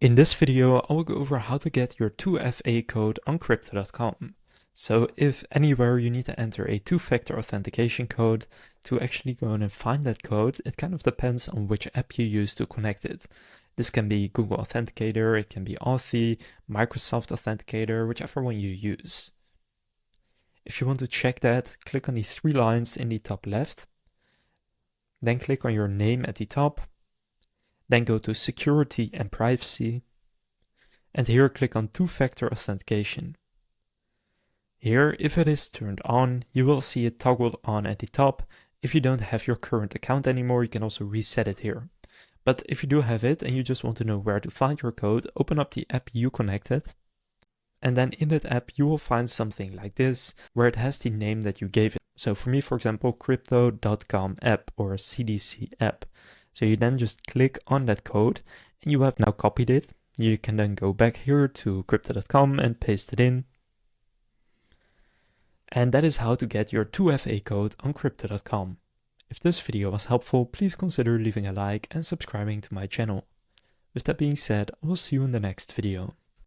In this video, I will go over how to get your 2FA code on Crypto.com. So if anywhere you need to enter a two-factor authentication code to actually go in and find that code, it kind of depends on which app you use to connect it. This can be Google Authenticator, it can be Authy, Microsoft Authenticator, whichever one you use. If you want to check that, click on the three lines in the top left, then click on your name at the top, then go to Security and Privacy, and here click on two-factor authentication. Here, if it is turned on, you will see it toggled on at the top. If you don't have your current account anymore, you can also reset it here. But if you do have it and you just want to know where to find your code, open up the app you connected. And then in that app, you will find something like this, where it has the name that you gave it. So for me, for example, Crypto.com app or CDC app. So you then just click on that code and you have now copied it. You can then go back here to Crypto.com and paste it in. And that is how to get your 2FA code on Crypto.com. If this video was helpful, please consider leaving a like and subscribing to my channel. With that being said, I will see you in the next video.